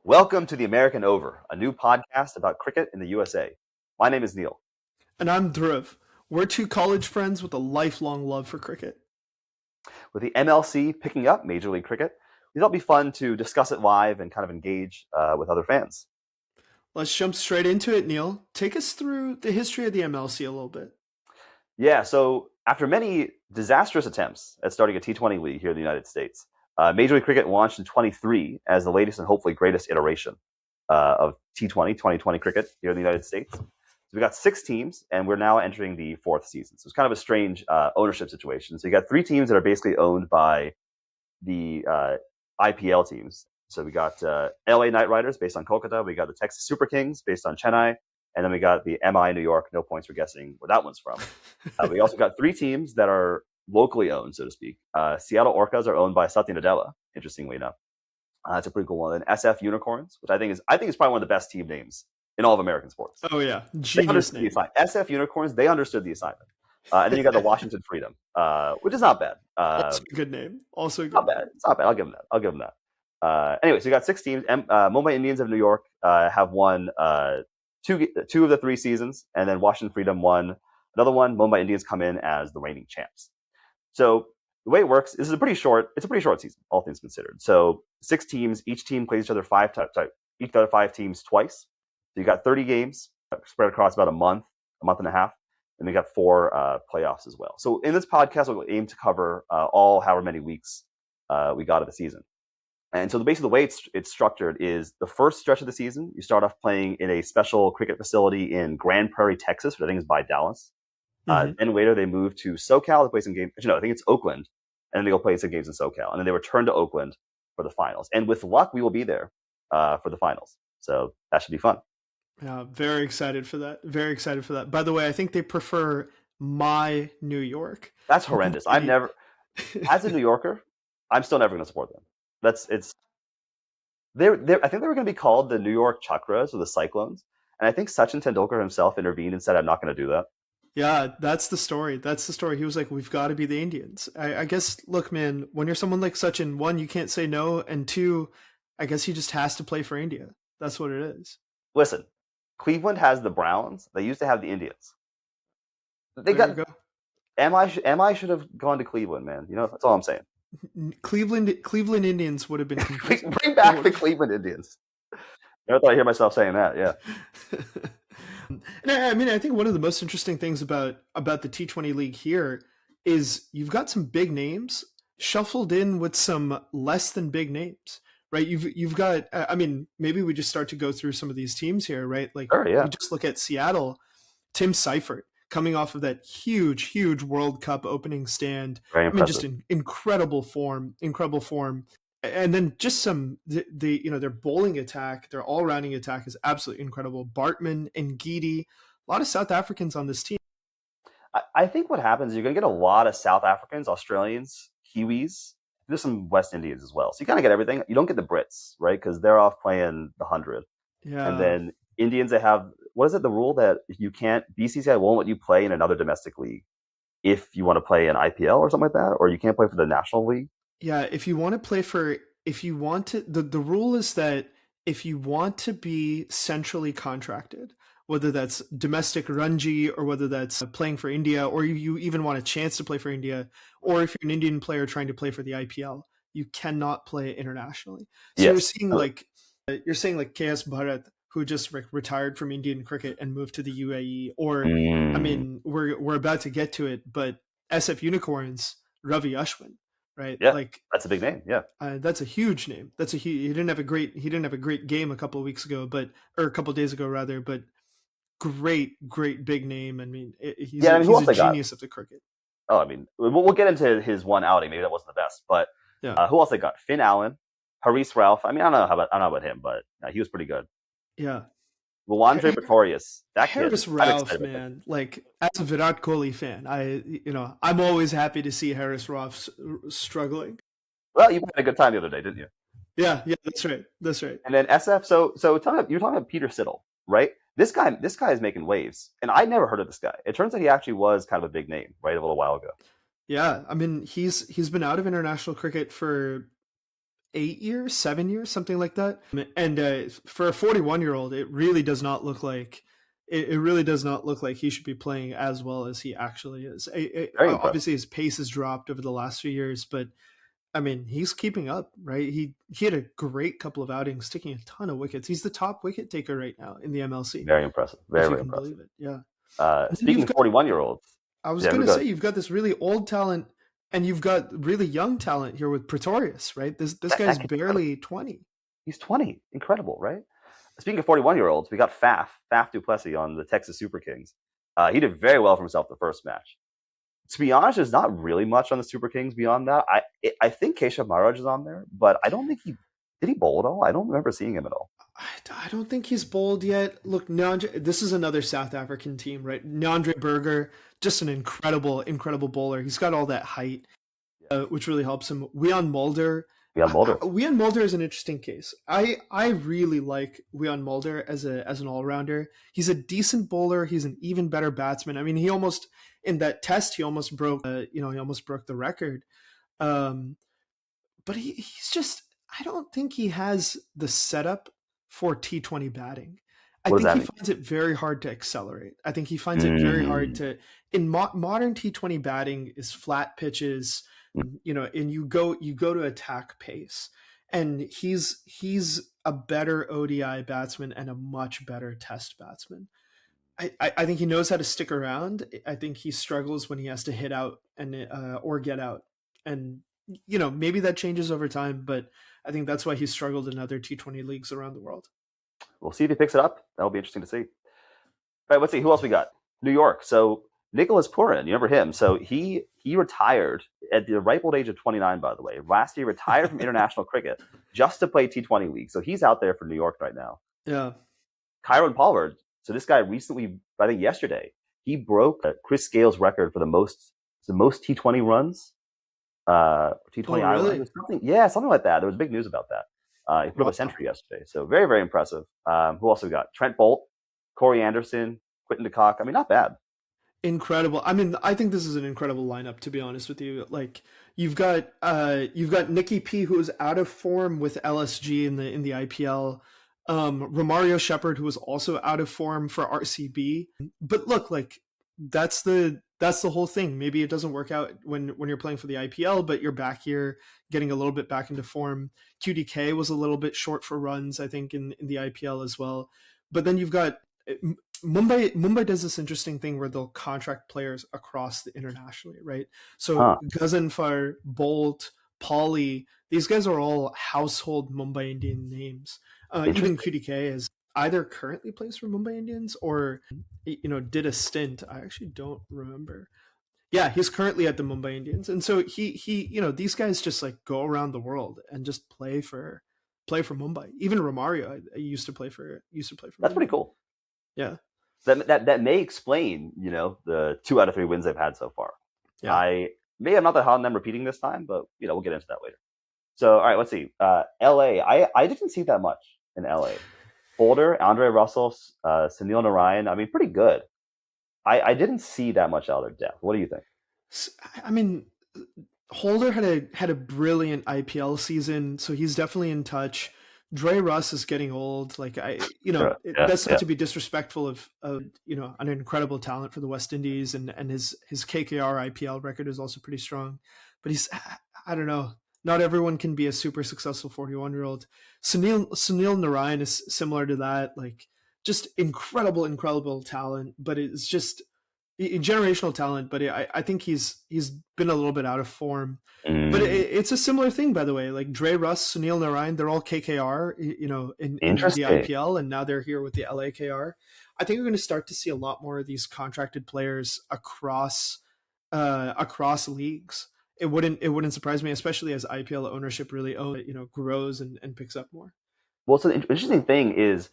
Welcome to the American Over, a new podcast about cricket in the USA. My name is Neel. And I'm Dhruv. We're two college friends with a lifelong love for cricket. With the MLC picking up Major League Cricket, we thought it'd be fun to discuss it live and kind of engage with other fans. Let's jump straight into it, Neel. Take us through the history of the MLC a little bit. Yeah, so after many disastrous attempts at starting a T20 league here in the United States, Major League Cricket launched in 23 as the latest and hopefully greatest iteration of T20, 2020 cricket here in the United States. So we got 6 teams, and we're now entering the 4th season. So it's kind of a strange ownership situation. So you got 3 teams that are basically owned by the IPL teams. So we got LA Knight Riders based on Kolkata. We got the Texas Super Kings based on Chennai. And then we got the MI New York. No points for guessing where that one's from. We also got 3 teams that are locally owned, so to speak. Seattle Orcas are owned by Satya Nadella, interestingly enough. It's a pretty cool one. And SF Unicorns, which I think is probably one of the best team names in all of American sports. Oh yeah, genius name. SF Unicorns, they understood the assignment. And then you got the Washington Freedom, which is not bad. Also a good name. Also a good not bad. It's not bad. I'll give them that. Anyway, so you got 6 teams. Mumbai Indians of New York have won two of the 3 seasons, and then Washington Freedom won another one. Mumbai Indians come in as the reigning champs. So the way it works, it's a pretty short season, all things considered. So 6 teams, each team plays each other 5 teams twice. So you got 30 games spread across about a month and a half, and we got 4 playoffs as well. So in this podcast, we'll aim to cover all however many weeks we got of the season. And so basically the way it's structured is the first stretch of the season, you start off playing in a special cricket facility in Grand Prairie, Texas, which I think is by Dallas. Then later they move to SoCal to play some games. I think it's Oakland, and then they go play some games in SoCal. And then they return to Oakland for the finals. And with luck, we will be there for the finals. So that should be fun. Yeah, very excited for that. Very excited for that. By the way, I think they prefer my New York. That's horrendous. I've never, as a New Yorker, I'm still never going to support them. I think they were going to be called the New York Chakras or the Cyclones. And I think Sachin Tendulkar himself intervened and said, I'm not going to do that. Yeah, that's the story. That's the story. He was like, we've got to be the Indians. I guess, look, man, when you're someone like Sachin, 1, you can't say no. And 2, I guess he just has to play for India. That's what it is. Listen, Cleveland has the Browns. They used to have the Indians. They There you go. MI should have gone to Cleveland, man. That's all I'm saying. Cleveland Indians would have been confusing. Bring back the Cleveland Indians. Never thought I'd hear myself saying that. Yeah. And I think one of the most interesting things about the T20 league here is you've got some big names shuffled in with some less than big names, right? You've got, maybe we just start to go through some of these teams here, right? Like, sure, yeah. You just look at Seattle, Tim Seifert coming off of that huge World Cup opening stand. Very impressive. Just in incredible form. And then just their bowling attack, their all-rounding attack is absolutely incredible. Bartman and Geedy, a lot of South Africans on this team. I think what happens is you're going to get a lot of South Africans, Australians, Kiwis. There's some West Indians as well. So you kind of get everything. You don't get the Brits, right? Because they're off playing the 100. Yeah. And then Indians, they have, what is it, the rule that you can't, BCCI won't let you play in another domestic league if you want to play in IPL or something like that, or you can't play for the National League. Yeah, the rule is that if you want to be centrally contracted, whether that's domestic Ranji or whether that's playing for India, or you even want a chance to play for India, or if you're an Indian player trying to play for the IPL, you cannot play internationally. So Yes. you're saying like KS Bharat, who just retired from Indian cricket and moved to the UAE, or we're about to get to it, but SF Unicorns, Ravi Ashwin. Right. Yeah, that's a big name. Yeah. That's a huge name. He didn't have a great game a couple of weeks ago, or a couple of days ago rather, but great big name. I mean, he's a genius of the cricket. Oh, we'll get into his one outing. Maybe that wasn't the best, but yeah. Who else they got? Finn Allen, Haris Ralph. I don't know about him, but he was pretty good. Yeah. Luandre Pretorius. That Harris kid, Ralph, man. Like, as a Virat Kohli fan, I'm always happy to see Harris Ralph struggling. Well, you had a good time the other day, didn't you? Yeah, that's right. And then SF. So you're talking about Peter Siddle, right? This guy is making waves, and I never heard of this guy. It turns out he actually was kind of a big name, right, a little while ago. Yeah, he's been out of international cricket for 8 years, 7 years, something like that. And for a 41-year-old, it really does not look like it really does not look like he should be playing as well as he actually is. Very impressive. Obviously, his pace has dropped over the last few years, but I mean, he's keeping up, right? He had a great couple of outings, taking a ton of wickets. He's the top wicket taker right now in the MLC, Very impressive. if Very, you very can impressive. believe it. Yeah. And then Speaking you've of got, 41-year-olds, I was yeah, going we to go. say, you've got this really old talent, and you've got really young talent here with Pretorius, right? This That guy's kid's incredible. barely 20. He's 20. Incredible, right? Speaking of 41-year-olds, we got Faf du Plessis on the Texas Super Kings. He did very well for himself the first match. To be honest, there's not really much on the Super Kings beyond that. I think Keshav Maharaj is on there, but I don't think he bowl at all. I don't remember seeing him at all. I don't think he's bowled yet. Look, this is another South African team, right? Neandre Berger, just an incredible bowler. He's got all that height, which really helps him. Wian Mulder. Beyond Mulder. Wian Mulder is an interesting case. I really like Wian Mulder as an all rounder. He's a decent bowler. He's an even better batsman. I mean, he almost in that test he almost broke he almost broke the record. Um, but he's just I don't think he has the setup for T20 batting. I What does think that he mean? finds it very hard to accelerate. I think he finds it very hard Mm. to in modern T20 batting is flat pitches, and you go to attack pace. And he's a better ODI batsman and a much better test batsman. I think he knows how to stick around. I think he struggles when he has to hit out and or get out, and maybe that changes over time. But I think that's why he struggled in other T20 leagues around the world. We'll see if he picks it up. That'll be interesting to see. All right, let's see who else we got. New York. So Nicholas Purin, you remember him? So he retired at the ripe old age of 29. By the way, last year retired from international cricket just to play T20 league. So he's out there for New York right now. Yeah. Kyron Pollard. So this guy recently, I think yesterday, he broke Chris Gale's record for the most T20 runs, T20 Oh, really? runs, something like that. There was big news about that. He put up Wow. a century yesterday, so very, very impressive. Who else we got? Trent Bolt, Corey Anderson, Quinton de Kock. I mean, not bad. Incredible. I mean, I think this is an incredible lineup, to be honest with you. Like you've got Nicky P, who is out of form with LSG in the IPL. Romario Shepherd, who was also out of form for RCB. But look, like that's the whole thing. Maybe it doesn't work out when you're playing for the IPL, but you're back here getting a little bit back into form. QDK was a little bit short for runs, I think, in the IPL as well. But then you've got Mumbai does this interesting thing where they'll contract players across the internationally, right? So Huh. Ghazenfar, Bolt, Pauly, these guys are all household Mumbai Indian names. Even Interesting. QDK is either currently plays for Mumbai Indians or did a stint. I actually don't remember. Yeah, he's currently at the Mumbai Indians, and so he these guys just like go around the world and just play for Mumbai. Even Romario, I used to play for That's pretty Mumbai. cool. Yeah, That may explain, the 2 out of 3 wins they've had so far. yeah. I'm not that hot on them repeating this time, but we'll get into that later. So, all right, let's see. LA. I didn't see that much in LA. Holder, Andre Russell, Sunil Narayan. I mean, pretty good. I didn't see that much out of their depth. What do you think? I mean, Holder had a brilliant IPL season, so he's definitely in touch. Dre Russ is getting old. Like Sure. Yeah, that's not yeah. to be disrespectful of an incredible talent for the West Indies, and his KKR IPL record is also pretty strong. But I don't know. Not everyone can be a super successful 41-year-old. Sunil Narayan is similar to that. Like just incredible talent, but it's just generational talent. But I think he's been a little bit out of form. But Mm, it's a similar thing, by the way. Like Dre Russ, Sunil Narayan, they're all KKR, in the interesting. IPL, and now they're here with the LAKR. I think we're going to start to see a lot more of these contracted players across leagues. It wouldn't surprise me, especially as IPL ownership really grows and picks up more. Well, so the interesting thing is,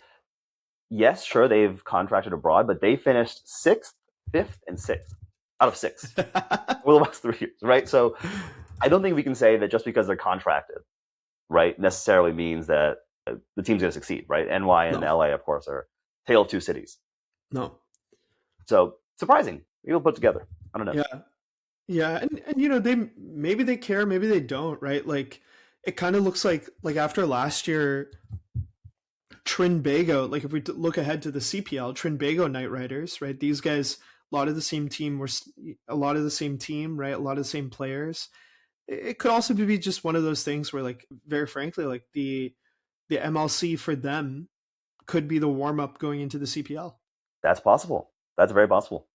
yes, sure, they've contracted abroad, but they finished sixth, fifth, and sixth out of six over the last 3 years, right? So I don't think we can say that just because they're contracted, right, necessarily means that the team's going to succeed, right? NY and No, LA, of course, are tale of two cities. no, So surprising. People put together. I don't know. yeah, yeah, and they maybe they care, maybe they don't, right? Like it kind of looks like after last year, Trinbago, like if we look ahead to the CPL, Trinbago Knight Riders, right? These guys, a lot of the same team were a lot of the same team, right? A lot of the same players. It could also be just one of those things where, like, very frankly, like the MLC for them could be the warm up going into the CPL. That's possible. That's very possible.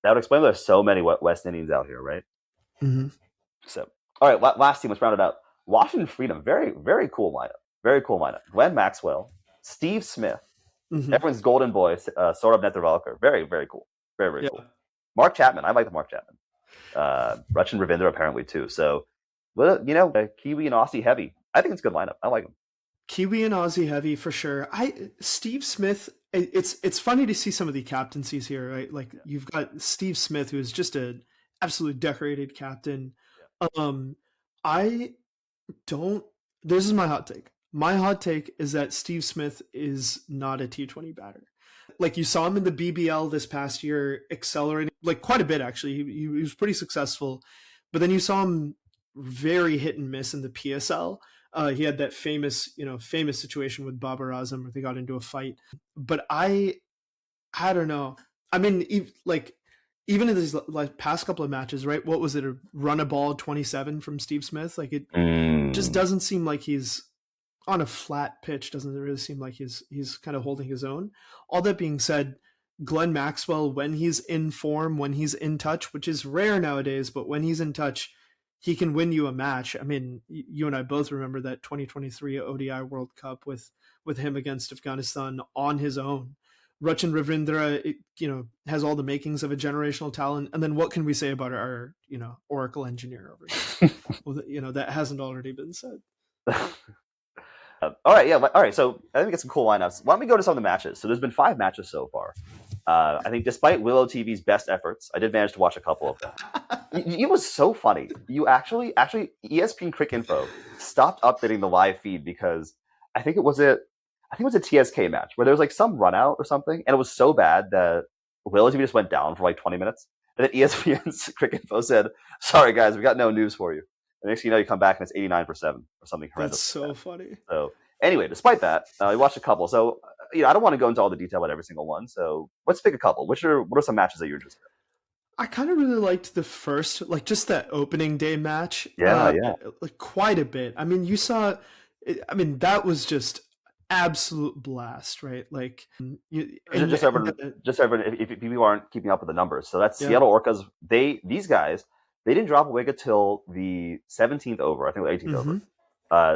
That would explain why there's so many West Indians out here, right? Mm-hmm. So, all right, last team, let's round it out. Washington Freedom, very, very cool lineup. Very cool lineup. Glenn Maxwell, Steve Smith, Mm-hmm. everyone's golden boy, Saurabh Netravalkar. Very, very cool. Very, very Yeah. cool. Mark Chapman, I like the Mark Chapman. Rachin Ravindra apparently too. So, well, Kiwi and Aussie heavy. I think it's a good lineup. I like them. Kiwi and Aussie heavy for sure. Steve Smith. It's funny to see some of the captaincies here, right? Like you've got Steve Smith, who is just an absolutely decorated captain. I don't. This is my hot take. My hot take is that Steve Smith is not a T20 batter. Like you saw him in the BBL this past year, accelerating like quite a bit. Actually, he was pretty successful, but then you saw him very hit and miss in the PSL. He had that famous situation with Babar Azam where they got into a fight. But I don't know. I mean, even in these like past couple of matches, right? What was it? A run a ball 27 from Steve Smith? Like it just doesn't seem like he's on a flat pitch. Doesn't really seem like he's kind of holding his own. All that being said, Glenn Maxwell, when he's in form, when he's in touch, which is rare nowadays, but when he's in touch, he can win you a match. I mean, you and I both remember that 2023 ODI World Cup with him against Afghanistan on his own. Rachin Ravindra, has all the makings of a generational talent. And then what can we say about our, Oracle engineer over here? Well, that hasn't already been said. All right, yeah. All right, so I think we get some cool lineups. Why don't we go to some of the matches? So there's been 5 matches so far. I think despite Willow TV's best efforts, I did manage to watch a couple of them. It was so funny. You actually, ESPN Crick Info stopped updating the live feed because I think it was a TSK match where there was like some run out or something, and it was so bad that Willow TV just went down for like 20 minutes. And then ESPN's Crick Info said, "Sorry guys, we got no news for you." And next thing you know, you come back and it's 89-7 or something horrendous. That's so funny. So anyway, despite that, we watched a couple. So I don't want to go into all the detail about every single one. So let's pick a couple. What are some matches that you're interested in? I kind of really liked the first, like just that opening day match. Yeah. Like quite a bit. I mean, that was just absolute blast, right? Like, just everyone, if people aren't keeping up with the numbers. So that's Seattle Orcas. These guys, they didn't drop a wicket till the 17th over. I think the 18th over.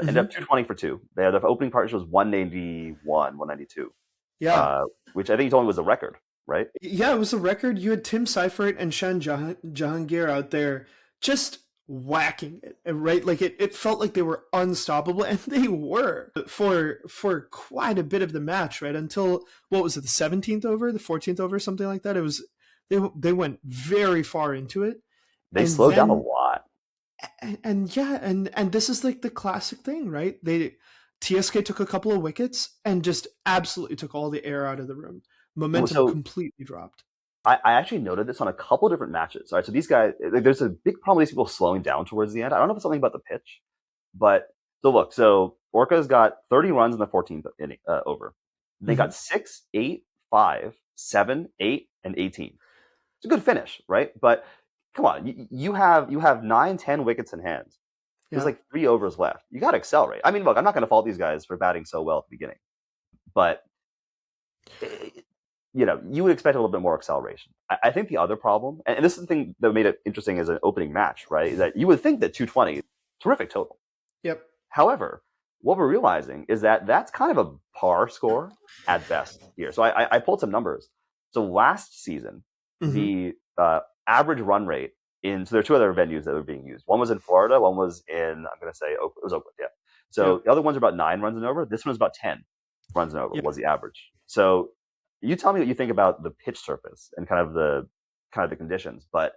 Ended up 220 for 2. The opening partnership was 191, 192. Yeah. Which I think he told me was a record, right? Yeah, it was a record. You had Tim Seifert and Shan Jahangir out there just whacking it, right? Like it felt like they were unstoppable, and they were for quite a bit of the match, right? Until, what was it, the 17th over, the 14th over, something like that. It was they went very far into it. They slowed down a lot. And this is like the classic thing, right? TSK took a couple of wickets and just absolutely took all the air out of the room. Momentum completely dropped. I actually noted this on a couple of different matches. All right, so these guys, there's a big problem with these people slowing down towards the end. I don't know if it's something about the pitch, but so Orcas got 30 runs in the 14th inning over. They got 6, 8, 5, 7, 8, and 18. It's a good finish, right? But come on, you have 9, 10 wickets in hand. There's like 3 overs left. You got to accelerate. I mean, look, I'm not going to fault these guys for batting so well at the beginning, but you would expect a little bit more acceleration. I think the other problem, and this is the thing that made it interesting as an opening match, right, is that you would think that 220, terrific total. Yep. However, what we're realizing is that that's kind of a par score at best here. So I pulled some numbers. So last season, the average run rate so there are 2 other venues that were being used. One was in Florida, one was in, I'm going to say, it was Oakland, yeah. So the other ones are about 9 runs and over. This one's about 10 runs and over was the average. So you tell me what you think about the pitch surface and kind of the conditions. But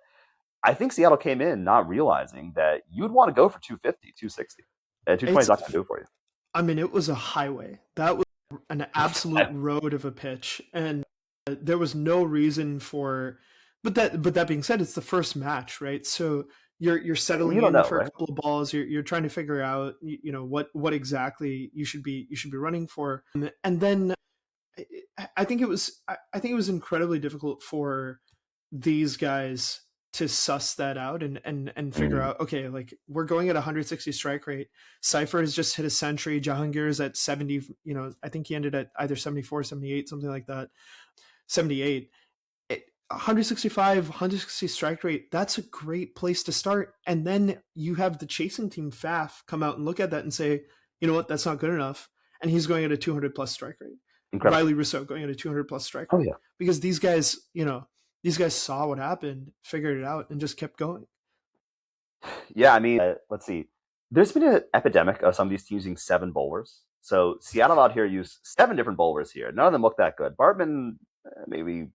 I think Seattle came in not realizing that you'd want to go for 250, 260. And 220 is not going to do it for you. I mean, it was a highway. That was an absolute road of a pitch. And there was no reason for... But that being said, it's the first match, right? So you're You settling don't in know, for a right? couple of balls. You're trying to figure out what exactly you should be running for. And then I think it was I think it was incredibly difficult for these guys to suss that out and figure Mm. out, okay, like we're going at 160 strike rate. Cypher has just hit a century. Jahangir is at 70. I think he ended at either 74, 78, something like that. 78. 165, 160 strike rate, that's a great place to start. And then you have the chasing team, FAF, come out and look at that and say, you know what, that's not good enough. And he's going at a 200 plus strike rate. Incredible. Riley Rousseau going at a 200 plus strike Oh rate. yeah. Because these guys saw what happened, figured it out, and just kept going. Yeah, I mean, let's see. There's been an epidemic of some of these teams using 7 bowlers. So Seattle out here used 7 different bowlers here. None of them looked that good. Bartman, maybe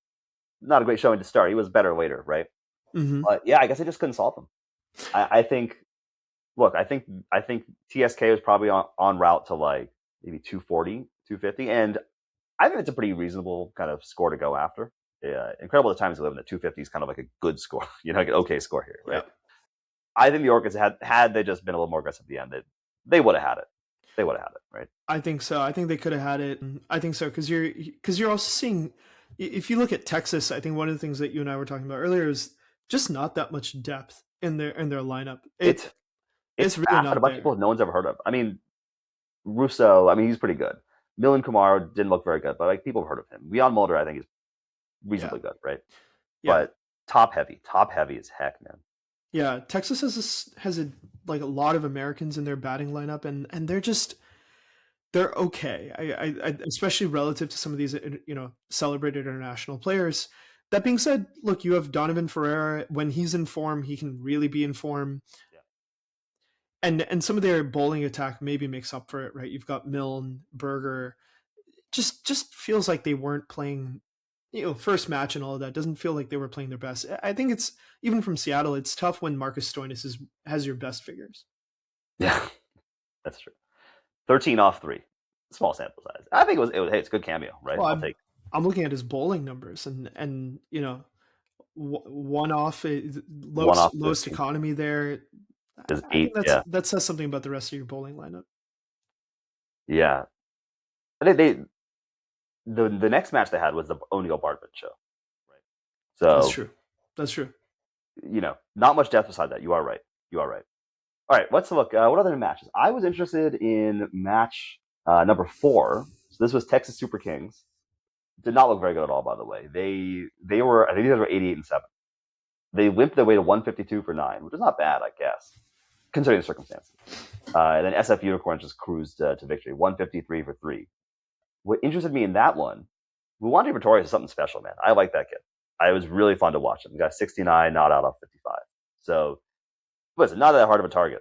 not a great showing to start. He was better later, right? Mm-hmm. But yeah, I guess I just couldn't solve them. I think. Look, I think TSK was probably on route to like maybe 240, 250, and I think it's a pretty reasonable kind of score to go after. Yeah, incredible the times we live in. The 250 is kind of like a good score, like an okay score here, right? Yeah, I think the Orchids had they just been a little more aggressive at the end, they would have had it. They would have had it, right? I think so. I think they could have had it. I think so because you're also seeing, if you look at Texas, I think one of the things that you and I were talking about earlier is just not that much depth in their lineup. It's It's really fast and a not bunch of there. people no one's ever heard of. I mean, Russo, I mean, he's pretty good. Milan Kumar didn't look very good, but like people have heard of him. Leon Mulder, I think, is Yeah, reasonably good, right? yeah, But top heavy as heck, man. yeah. Texas has a like a lot of Americans in their batting lineup, and they're okay. I especially relative to some of these celebrated international players. That being said, look, you have Donovan Ferreira. When he's in form, he can really be in form. Yeah. And some of their bowling attack maybe makes up for it, right? You've got Milne, Berger. Just feels like they weren't playing, first match and all of that. Doesn't feel like they were playing their best. I think it's even from Seattle. It's tough when Marcus Stoinis has your best figures. Yeah, that's true. 13 off 3, small sample size. I think it was. Hey, it's a good cameo, right? Well, I'll take. I'm looking at his bowling numbers and one off One off lowest 15 economy there. is I think 8. Yeah, that says something about the rest of your bowling lineup. yeah. I think the next match they had was the O'Neill Bartman show, right? That's So true. That's true. not much depth beside that. You are right. You are right. All right, let's look. What other matches? I was interested in match number 4. So this was Texas Super Kings. Did not look very good at all, by the way. They were, I think these guys were 88 and 7. They limped their way to 152 for 9, which is not bad, I guess, considering the circumstances. And then SF Unicorns just cruised to victory, 153 for 3. What interested me in that one, Luwandi Pretorius is something special, man. I like that kid. It was really fun to watch him. He got 69, not out off 55. So, listen, not that hard of a target,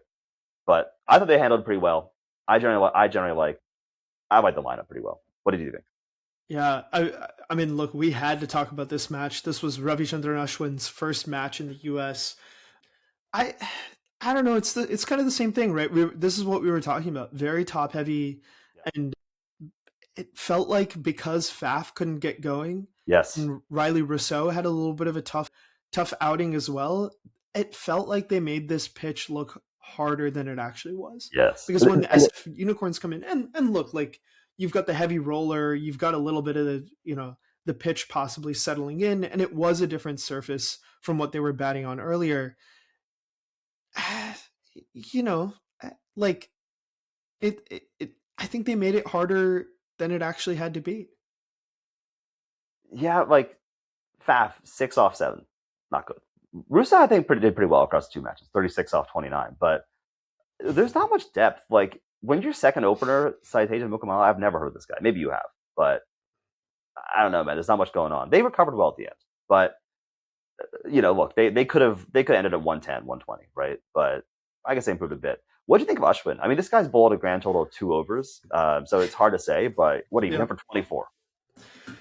but I thought they handled it pretty well. I generally like the lineup pretty well. What did you think? Yeah, I mean, look, we had to talk about this match. This was Ravichandran Ashwin's first match in the U.S. I I don't know. It's kind of the same thing, right? This is what we were talking about. Very top heavy, Yeah. and it felt like because Faf couldn't get going, Yes. and Riley Rousseau had a little bit of a tough outing as well. It felt like they made this pitch look harder than it actually was. Yes. Because when the SF Unicorns come in and look, like you've got the heavy roller, you've got a little bit of the pitch possibly settling in, and it was a different surface from what they were batting on earlier. You know, like it I think they made it harder than it actually had to be. Yeah, like Faf 6 off 7, not good. Russo I think did pretty well across the 2 matches, 36 off 29, but there's not much depth. Like when your second opener, Saiteja Mukamala, I've never heard of this guy. Maybe you have, but I don't know, man. There's not much going on. They recovered well at the end, but look, they could have ended at 110, 120, right? But I guess they improved a bit. What do you think of Ashwin? I mean, this guy's bowled a grand total of 2 overs, so it's hard to say. But what he Yeah. went for 24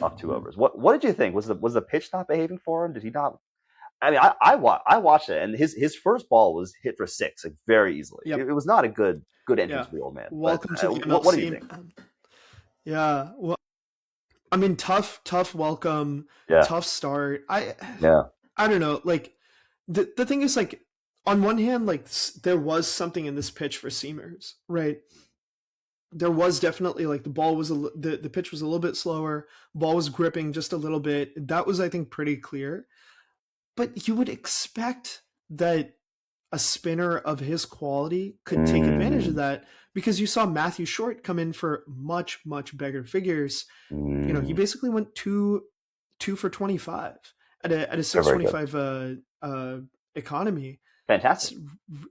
off 2 overs. What did you think? Was the pitch not behaving for him? Did he not? I mean, I watched it, and his first ball was hit for 6, like very easily. Yep. It was not a good entrance Yeah. for the old man. Welcome But, to the what do MLC. you think? Yeah. Well, I mean, tough welcome, Yeah, tough start. yeah, I don't know. Like the thing is, like, on one hand, like there was something in this pitch for seamers, right? There was definitely like the ball was the pitch was a little bit slower, ball was gripping just a little bit. That was, I think, pretty clear. But you would expect that a spinner of his quality could take advantage of Mm, that, because you saw Matthew Short come in for much bigger figures. He mm, basically went two for 25 at a very, very good. 625 economy. Fantastic.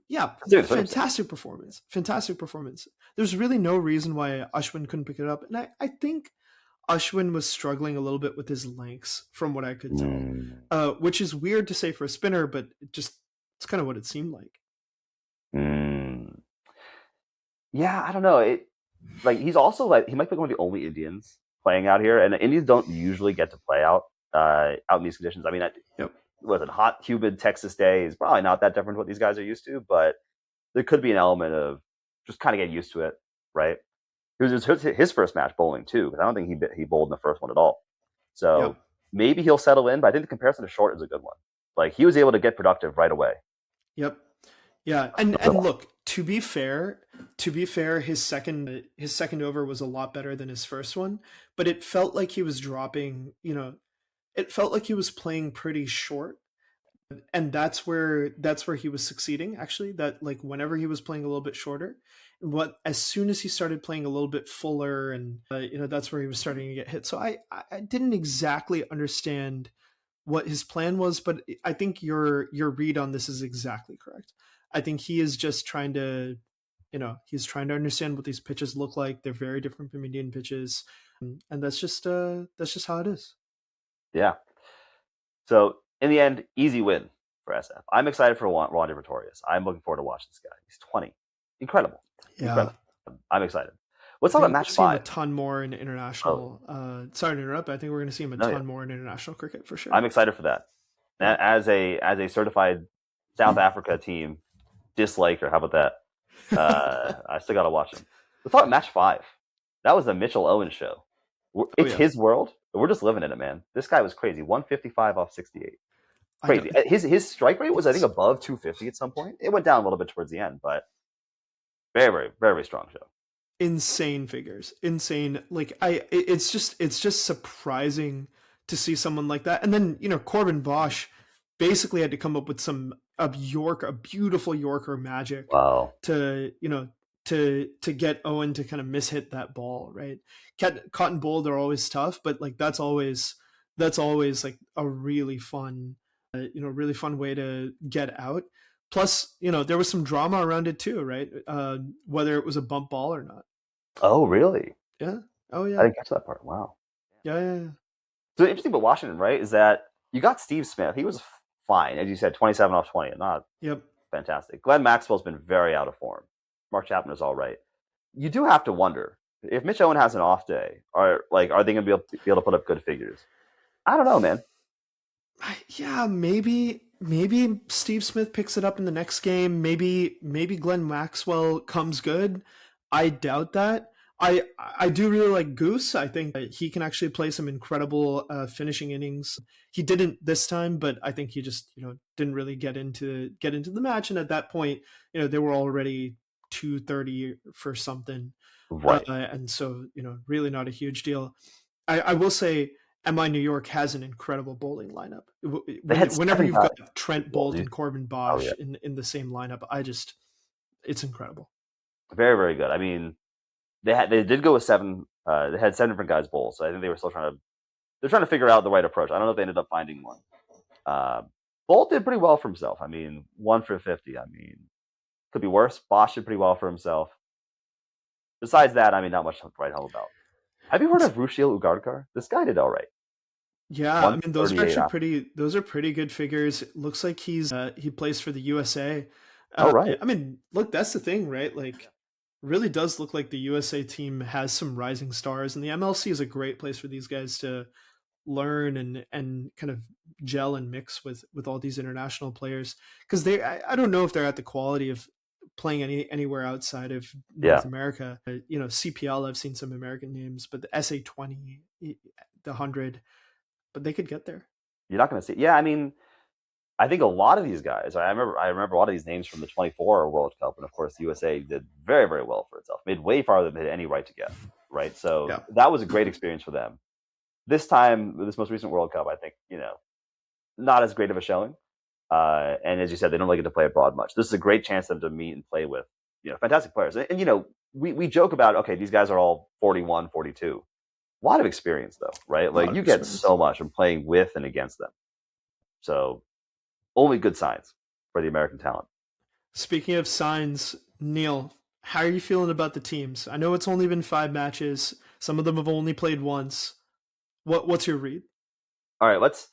Yeah, Considering the circumstances. fantastic performance. Fantastic performance. There's really no reason why Ashwin couldn't pick it up. And I think Ashwin was struggling a little bit with his lengths from what I could tell, Mm, which is weird to say for a spinner, but it's kind of what it seemed like. mm. Yeah, I don't know. He's also like he might be one of the only Indians playing out here, and the Indians don't usually get to play out in these conditions. I mean, Yep. was it hot, humid Texas day is probably not that different to what these guys are used to, but there could be an element of just kind of getting used to it, right? It was his first match bowling too, because I don't think he bowled in the first one at all. So Yep. maybe he'll settle in, but I think the comparison to Short is a good one. Like he was able to get productive right away. Yep. Yeah. And look, to be fair, his second over was a lot better than his first one, but it felt like he was dropping, it felt like he was playing pretty short, and that's where he was succeeding, actually. That, like, whenever he was playing a little bit shorter, what as soon as he started playing a little bit fuller, and that's where he was starting to get hit. So I didn't exactly understand what his plan was, but I think your read on this is exactly correct. I think he is just trying to, he's trying to understand what these pitches look like. They're very different from Indian pitches, and that's just how it is. Yeah. So in the end, easy win for SF. I'm excited for Ron Pretorius. I'm looking forward to watching this guy. He's 20. Incredible. Yeah. Incredible. I'm excited. Let's I talk think about we're going match to see him a five. ton more in Oh, international. Sorry to interrupt. I think we're going to see him a no, yeah. ton more in international cricket for sure. I'm excited for that. Yeah. As a certified South Africa team disliker, how about that? I still got to watch him. Let's talk match five. That was the Mitchell Owens show. Oh It's yeah. his world. We're just living in it, man. This guy was crazy. 155 off 68. I know. Crazy. His strike rate was, I think, It's above 250 at some point. It went down a little bit towards the end, but very strong show. insane figures. Insane. Like it's just surprising to see someone like that. And then, Corbin Bosch basically had to come up with a beautiful Yorker magic Wow. to, to get Owen to kind of mishit that ball, right? Cotton bowled are always tough, but like that's always like a really fun way to get out. Plus, there was some drama around it too, right? Whether it was a bump ball or not. Oh, really? Yeah. Oh I yeah. didn't catch that part. Wow. Yeah. Yeah. Yeah. So the interesting about Washington, right, is that you got Steve Smith. He was fine, as you said, 27 off 20, not Yep. fantastic. Glenn Maxwell's been very out of form. Mark Chapman is all right. You do have to wonder if Mitch Owen has an off day, are they going to be able to put up good figures? I don't know, man. Yeah. Maybe Steve Smith picks it up in the next game. Maybe Glenn Maxwell comes good. I doubt that. I do really like Goose. I think that he can actually play some incredible finishing innings. He didn't this time, but I think he just didn't really get into the match. And at that point, they were already 230 for something, Right. and so really not a huge deal. I will say MI New York has an incredible bowling lineup. They had Whenever seven you've got guys. Trent Well, Bolt and Corbin oh yeah, Bosch in the same lineup, it's incredible. very good. I mean, they did go with seven. They had seven different guys bowl, so I think they were still trying to figure out the right approach. I don't know if they ended up finding one. Uh, Bolt did pretty well for himself. I mean, 1 for 50. I mean, could be worse. Bosch did pretty well for himself. Besides that, I mean, not much to write home about. Have you heard of Rushil Ugarkar? This guy did all right. Yeah, I mean, those are 138 actually off. pretty good figures. It looks like he plays for the USA. Oh right. I mean, look, that's the thing, right? Like, really does look like the USA team has some rising stars, and the MLC is a great place for these guys to learn and kind of gel and mix with all these international players, because I don't know if they're at the quality of playing anywhere outside of Yeah. North America. CPL, I've seen some American names, but the SA20, the 100, but they could get there. You're not going to see. Yeah, I mean, I think a lot of these guys. I remember a lot of these names from the 24 World Cup, and of course the USA did very very well for itself, made way farther than they had any right to get. Right, so Yeah, that was a great experience for them. This time, this most recent World Cup, I think not as great of a showing. And as you said, they don't like it to play abroad much. This is a great chance for them to meet and play with fantastic players. And we joke about, okay, these guys are all 41, 42. A lot of experience though, right? a lot Like of you get experience. so much from playing with and against them. So only good signs for the American talent. Speaking of signs, Neil, how are you feeling about the teams? I know it's only been 5 matches. Some of them have only played once. What's your read? All right, let's.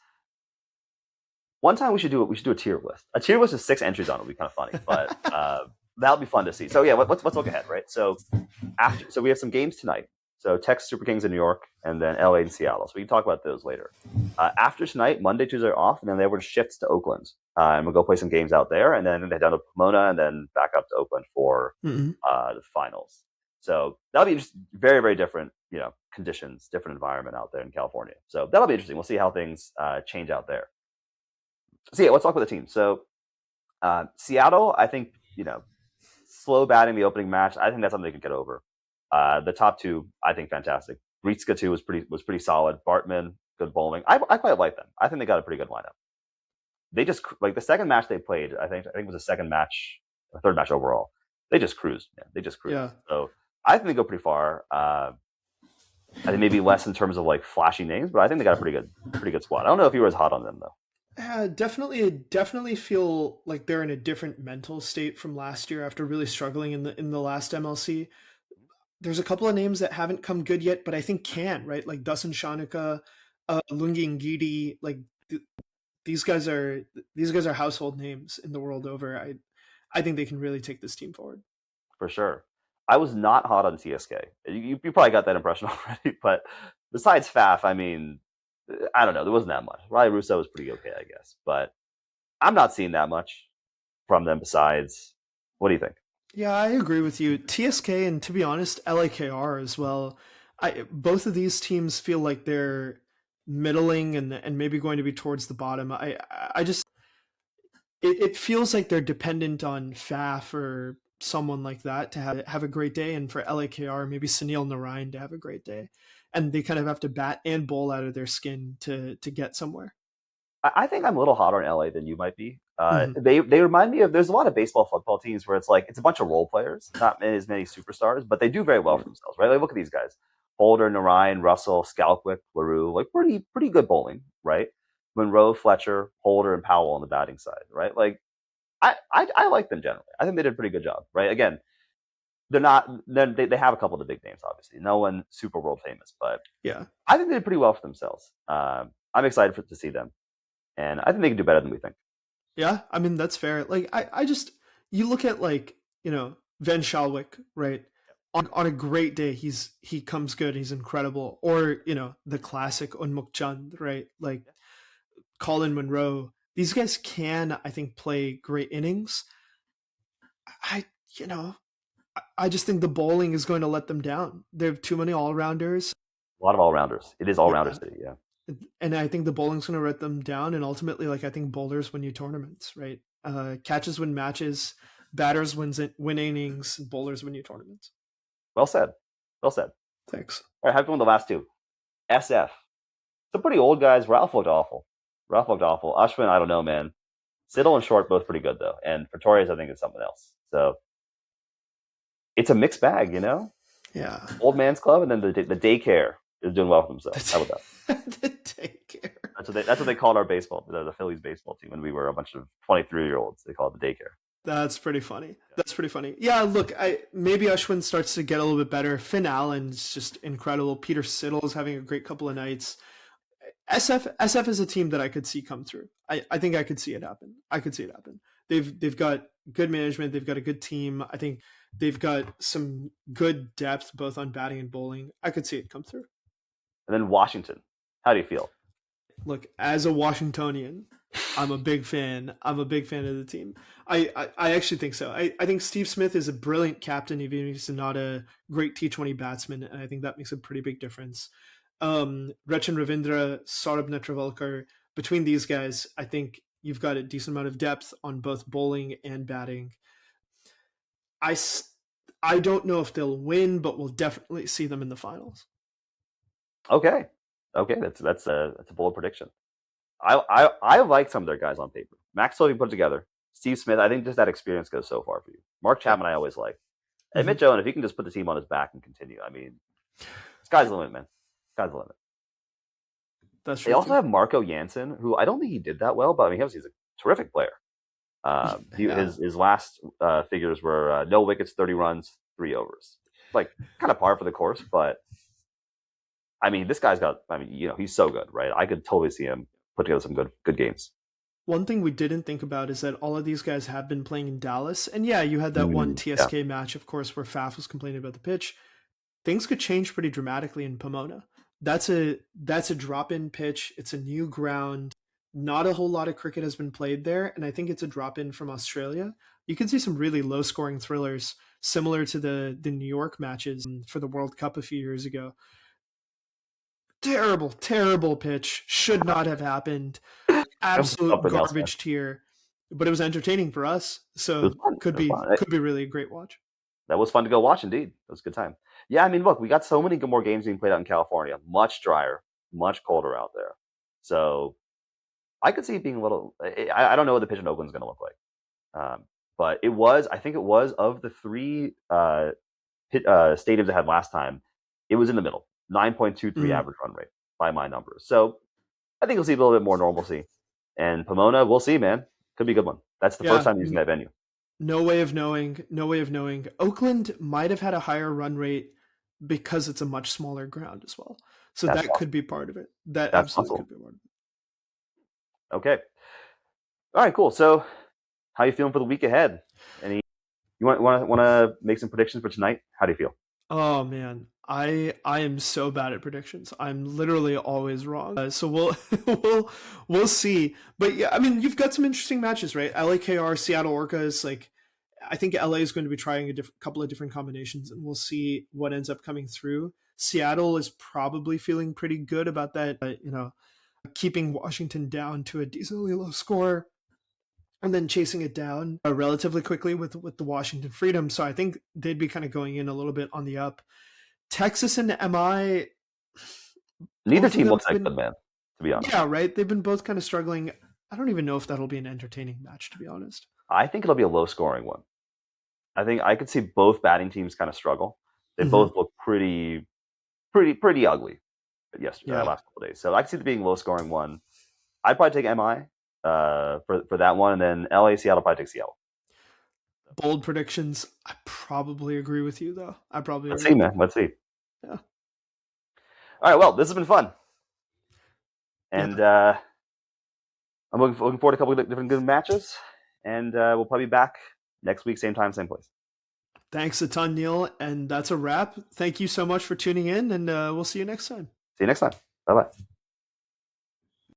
One time we should do a tier list. A tier list with 6 entries on it would be kind of funny, but that'll be fun to see. So yeah, let's look ahead, right? So we have some games tonight. So Texas Super Kings in New York, and then LA and Seattle. So we can talk about those later. After tonight, Monday, Tuesday are off, and then everyone shifts to Oakland, and we'll go play some games out there, and then head down to Pomona, and then back up to Oakland for Mm-hmm. the finals. So that'll be just very very different, conditions, different environment out there in California. So that'll be interesting. We'll see how things change out there. So yeah, let's talk about the team. So Seattle, I think slow batting the opening match. I think that's something they could get over. The top two, I think, fantastic. Ritzka too was pretty solid. Bartman, good bowling. I quite like them. I think they got a pretty good lineup. They just like the second match they played. I think it was the second match, or third match overall. They just cruised, man. They just cruised. Yeah. So I think they go pretty far. I think maybe less in terms of like flashy names, but I think they got a pretty good squad. I don't know if you were as hot on them though. Definitely feel like they're in a different mental state from last year after really struggling in the last MLC. There's a couple of names that haven't come good yet, but I think can, right? Like Dasan Shanika, Lungi Ngidi, like th- these guys are household names in the world over. I think they can really take this team forward. For sure. I was not hot on TSK. You probably got that impression already, but besides Faf, I mean, I don't know. There wasn't that much. Riley Russo was pretty okay, I guess, but I'm not seeing that much from them. Besides, what do you think? Yeah, I agree with you. TSK and to be honest, LAKR as well. Both of these teams feel like they're middling and maybe going to be towards the bottom. I just it feels like they're dependent on Faf or someone like that to have a great day, and for LAKR maybe Sunil Narayan to have a great day, and they kind of have to bat and bowl out of their skin to get somewhere. I think I'm a little hotter in LA than you might be. Hmm. They remind me of there's a lot of baseball football teams where it's like it's a bunch of role players, not as many superstars, but they do very well Yeah. for themselves, right? Like look at these guys: Holder, Narayan, Russell, Skalkwick, Larue, like pretty good bowling, right? Monroe, Fletcher, Holder, and Powell on the batting side, right? Like I like them generally. I think they did a pretty good job, right? Again, they're not. Then they have a couple of the big names, obviously. No one super world famous, but Yeah. I think they did pretty well for themselves. I'm excited to see them, and I think they can do better than we think. Yeah, I mean that's fair. Like I just you look at like Van Shalwick, right? On a great day, he comes good, he's incredible. Or the classic Unmuk Chand, right? Like Colin Monroe. These guys can, I think, play great innings. I you know I just think the bowling is going to let them down. They have too many all rounders. A lot of all rounders. It is all rounder Yeah, city, yeah. and I think the bowling's going to let them down. And ultimately, like I think bowlers win you tournaments, right? Catches win matches, batters win innings, bowlers win you tournaments. Well said. Well said. Thanks. All right, have fun with the last two. SF. Some pretty old guys. Ralph looked awful. Ralph looked awful. Ashwin, I don't know, man. Siddle and Short both pretty good though, and Pretorius I think is something else. So it's a mixed bag, you know. Yeah. Old man's club, and then the daycare is doing well for themselves. How about that? The daycare. That's what they called our baseball, the Phillies baseball team when we were a bunch of 23-year-olds. They called it the daycare. That's pretty funny. That's pretty funny. Yeah, look, maybe Ashwin starts to get a little bit better. Finn Allen's just incredible. Peter Siddle is having a great couple of nights. SF is a team that I could see come through. I think I could see it happen. I could see it happen. They've got good management. They've got a good team. I think they've got some good depth both on batting and bowling. I could see it come through. And then Washington. How do you feel? Look, as a Washingtonian, I'm a big fan. I'm a big fan of the team. I actually think so. I think Steve Smith is a brilliant captain, even if he's not a great T20 batsman, and I think that makes a pretty big difference. Rechan Ravindra, Saurabh Netravalkar, between these guys, I think You've got a decent amount of depth on both bowling and batting. I I don't know if they'll win, but we'll definitely see them in the finals. Okay, okay, that's a bold prediction. I like some of their guys on paper. Maxwell, you put together. Steve Smith, I think just that experience goes so far for you. Mark Yeah. Chapman, I always like. And Mm-hmm. Mitch Owen, if he can just put the team on his back and continue, I mean, sky's the limit, man. Sky's the limit. That's They true also too. have Marco Jansen, who I don't think he did that well, but I mean, he's a terrific player. Yeah. His last figures were no wickets, 30 runs, 3 overs. Like kind of par for the course, but I mean, this guy's got. I mean, he's so good, right? I could totally see him put together some good games. One thing we didn't think about is that all of these guys have been playing in Dallas. And yeah, you had that one Yeah, TSK match, of course, where Faf was complaining about the pitch. Things could change pretty dramatically in Pomona. That's a drop-in pitch. It's a new ground. Not a whole lot of cricket has been played there, and I think it's a drop-in from Australia. You can see some really low-scoring thrillers similar to the New York matches for the World Cup a few years ago. Terrible, terrible pitch. Should not have happened. it was Absolute something else, man. garbage tier, but it was entertaining for us. It was So fun. could It was be fun. could be really a great watch. That was fun to go watch. Indeed, it was a good time. Yeah, I mean, look, we got so many more games being played out in California. Much drier, much colder out there. So I could see it being a little. I don't know what the pitch in Oakland's going to look like, but it was. I think it was of the three stadiums I had last time. It was in the middle, 9.23 Mm. average run rate by my numbers. So I think we'll see a little bit more normalcy. And Pomona, we'll see, man. Could be a good one. That's the first Yeah, time using that venue. no way of knowing. No way of knowing. Oakland might have had a higher run rate because it's a much smaller ground as well. So That's that possible. could be part of it. That That's absolutely possible. could be part of it. Okay. All right, cool. So, how you feeling for the week ahead? Any you want to make some predictions for tonight? How do you feel? Oh man, I am so bad at predictions. I'm literally always wrong. So we'll we'll see. But yeah, I mean, you've got some interesting matches, right? LAKR, Seattle Orcas. Like, I think LA is going to be trying a couple of different combinations, and we'll see what ends up coming through. Seattle is probably feeling pretty good about that. Keeping Washington down to a decently low score and then chasing it down relatively quickly with the Washington Freedom. So I think they'd be kind of going in a little bit on the up. Texas and MI, Neither both of team them looks have like good, been, man. To be honest, yeah, right. They've been both kind of struggling. I don't even know if that'll be an entertaining match, to be honest. I think it'll be a low scoring one. I think I could see both batting teams kind of struggle. They Mm-hmm. both look pretty ugly yesterday, Yeah. last couple of days. So I could see it being a low scoring one. I'd probably take MI for that one, and then LA Seattle probably take Seattle. Bold predictions. I probably agree with you, though. I probably Let's agree see, with man. you. Let's see. Yeah. All right. Well, this has been fun, and Yeah. I'm looking forward to a couple of different good matches, and we'll probably be back next week, same time, same place. Thanks a ton, Neil. And that's a wrap. Thank you so much for tuning in, and we'll see you next time. See you next time. Bye bye.